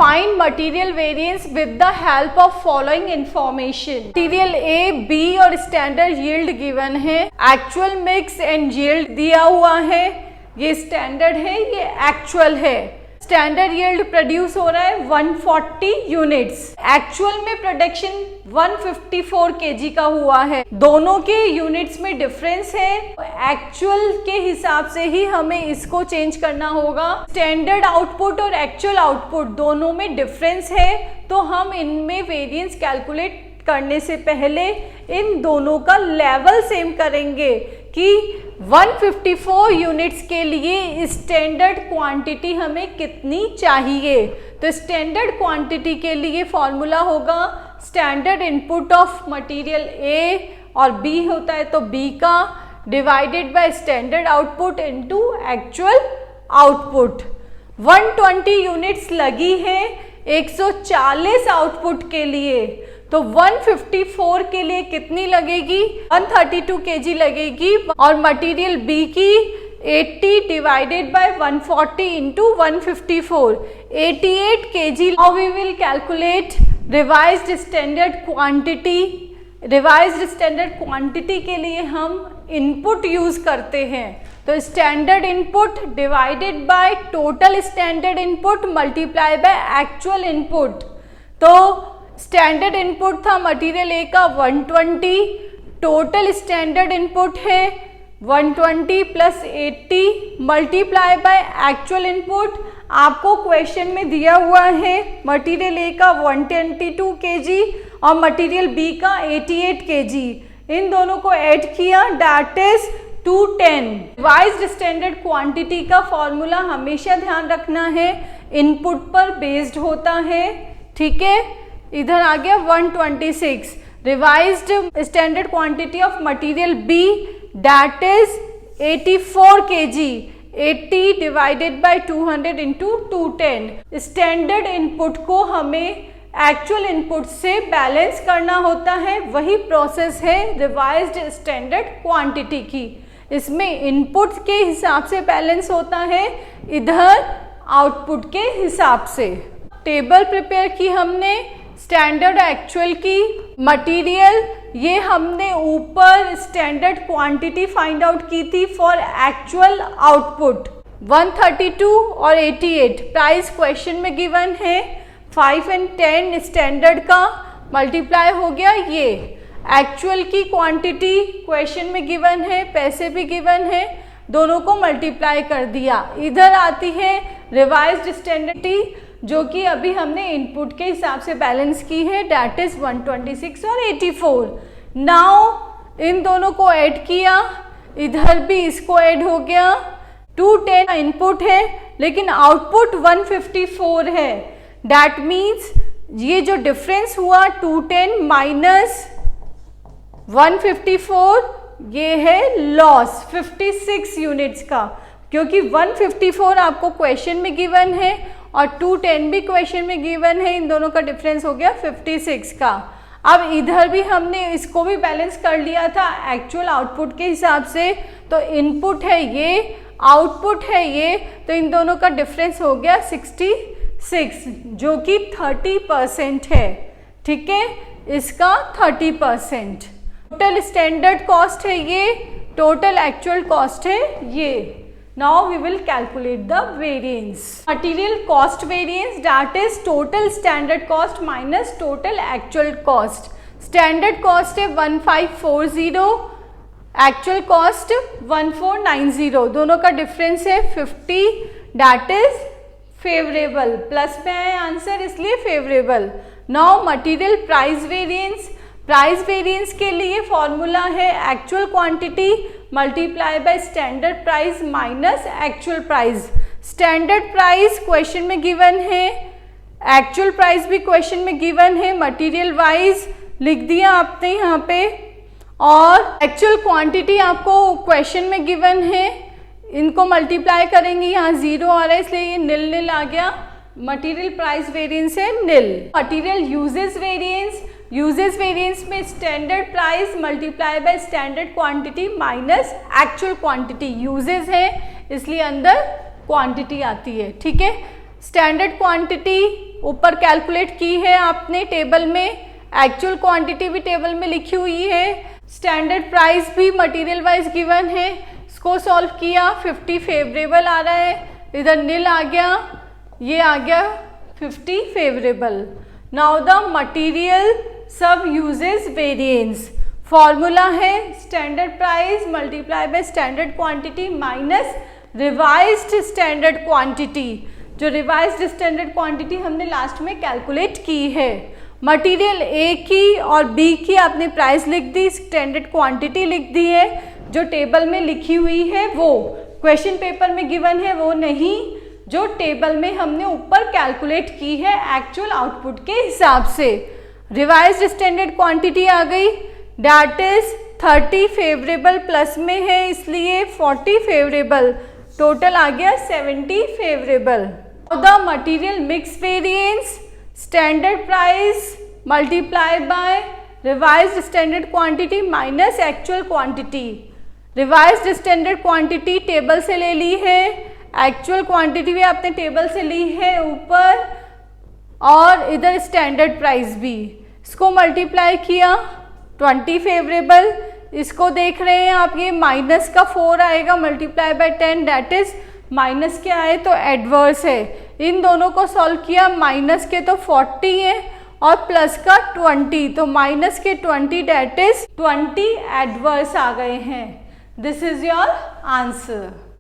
Find material variance with the help of following information. Material A, B और standard yield given है, actual mix and yield दिया हुआ है, ये standard है, ये एक्चुअल है। स्टैंडर्ड यील्ड प्रोड्यूस हो रहा है 140 यूनिट्स, एक्चुअल में प्रोडक्शन 154 केजी का हुआ है। दोनों के यूनिट्स में डिफरेंस है, एक्चुअल के हिसाब से ही हमें इसको चेंज करना होगा। स्टैंडर्ड आउटपुट और एक्चुअल आउटपुट दोनों में डिफरेंस है, तो हम इनमें वेरिएंस कैलकुलेट करने से पहले इन दोनों का लेवल सेम करेंगे कि 154 यूनिट्स के लिए स्टैंडर्ड क्वांटिटी हमें कितनी चाहिए। तो स्टैंडर्ड क्वांटिटी के लिए फॉर्मूला होगा standard input of material A और बी होता है तो बी का divided by standard output into actual output. 120 units लगी है 140 आउटपुट के लिए, तो 154 के लिए कितनी लगेगी, 132 केजी लगेगी। और मटेरियल बी की 80 divided by 140 into 154, 88 KG. Now we will calculate revised standard quantity. Revised standard quantity के लिए हम इनपुट यूज करते हैं, तो standard input divided by total standard input multiply by actual input. तो स्टैंडर्ड इनपुट था material A का 120, total standard input है 120 plus 80 multiply by actual input. आपको क्वेश्चन में दिया हुआ है मटेरियल ए का 122 केजी और मटेरियल बी का 88 केजी। इन दोनों को ऐड किया, that is 210। Revised standard quantity का फॉर्मूला हमेशा ध्यान रखना है, इनपुट पर बेस्ड होता है, ठीक है। इधर आ गया 126। Revised standard quantity of material B that is 84 KG, 80 divided by 200 into 210। Standard input को हमें एक्चुअल इनपुट से बैलेंस करना होता है, वही प्रोसेस है रिवाइज्ड स्टैंडर्ड क्वांटिटी की। इसमें इनपुट के हिसाब से बैलेंस होता है, इधर आउटपुट के हिसाब से। टेबल प्रिपेयर की हमने स्टैंडर्ड एक्चुअल की, मटेरियल ये हमने ऊपर स्टैंडर्ड क्वांटिटी फाइंड आउट की थी फॉर एक्चुअल आउटपुट 132 और 88। प्राइस क्वेश्चन में गिवन है, 5 और 10 स्टैंडर्ड का मल्टीप्लाई हो गया ये। एक्चुअल की क्वांटिटी क्वेश्चन में गिवन है, पैसे भी गिवन है, दोनों को मल्टीप्लाई कर दिया। इधर आती है रिवाइज्ड स्टैंडर्ड जो कि अभी हमने इनपुट के हिसाब से बैलेंस की है, डैट इज 126 और 84। नाउ इन दोनों को ऐड किया, इधर भी इसको ऐड हो गया। 210 इनपुट है लेकिन आउटपुट 154 है, डैट मीन्स ये जो डिफरेंस हुआ 210 माइनस 154 ये है लॉस 56 यूनिट्स का, क्योंकि 154 आपको क्वेश्चन में गिवन है और 210 भी क्वेश्चन में गिवन है, इन दोनों का डिफरेंस हो गया 56 का। अब इधर भी हमने इसको भी बैलेंस कर लिया था एक्चुअल आउटपुट के हिसाब से, तो इनपुट है ये, आउटपुट है ये, तो इन दोनों का डिफरेंस हो गया 66 जो कि 30% है, ठीक है, इसका 30%। टोटल स्टैंडर्ड कॉस्ट है ये, टोटल एक्चुअल कॉस्ट है ये। Now we will calculate the variance. Material cost variance, that is total standard cost minus total actual cost. Standard cost है 1540, actual cost 1490, दोनों का difference है 50, that is favorable. प्लस में है आंसर इसलिए favorable. Now material price variance. Price variance के लिए formula है actual quantity multiply by standard price minus actual price. Standard price question में गिवन है, एक्चुअल प्राइस भी क्वेश्चन में गिवन है, मटेरियल वाइज लिख दिया आपने यहाँ पे, और एक्चुअल क्वांटिटी आपको क्वेश्चन में गिवन है, इनको मल्टीप्लाई करेंगे, यहाँ 0 आ रहा है इसलिए ये नील नील आ गया। मटेरियल प्राइस वेरिएंस है nil. Material usage variance, usage variance में standard price multiply by standard quantity minus actual quantity, usage है इसलिए अंदर क्वांटिटी आती है, ठीक है। स्टैंडर्ड क्वांटिटी ऊपर कैलकुलेट की है आपने टेबल में, एक्चुअल क्वांटिटी भी टेबल में लिखी हुई है, स्टैंडर्ड प्राइस भी मटेरियल वाइज गिवन है, इसको सॉल्व किया, 50 फेवरेबल आ रहा है, इधर नील आ गया, ये आ गया 50 फेवरेबल। नाउ द मटेरियल सब यूजेस वेरिएंस, फॉर्मूला है standard price multiply by standard quantity minus revised standard quantity, जो रिवाइज्ड स्टैंडर्ड क्वांटिटी हमने लास्ट में कैलकुलेट की है। मटेरियल ए की और बी की आपने प्राइस लिख दी, स्टैंडर्ड क्वांटिटी लिख दी है, जो टेबल में लिखी हुई है वो क्वेश्चन पेपर में गिवन है वो नहीं, जो टेबल में हमने ऊपर कैलकुलेट की है एक्चुअल आउटपुट के हिसाब से। रिवाइज्ड स्टैंडर्ड क्वांटिटी आ गई, दैट इज 30 फेवरेबल प्लस में है इसलिए 40 फेवरेबल, टोटल आ गया 70 favourable. The material mix variance standard price multiply bye revised standard quantity minus actual quantity. Revised standard quantity table से ले ली है, एक्चुअल क्वांटिटी भी आपने टेबल से ली है ऊपर, और इधर स्टैंडर्ड प्राइस भी, इसको मल्टीप्लाई किया 20 फेवरेबल, इसको देख रहे हैं आप, ये माइनस का 4 आएगा multiply by 10, that is minus के आए तो एडवर्स है। इन दोनों को सॉल्व किया, माइनस के तो 40 है और प्लस का 20, तो माइनस के 20 दैट इज 20 एडवर्स आ गए हैं। This is your answer.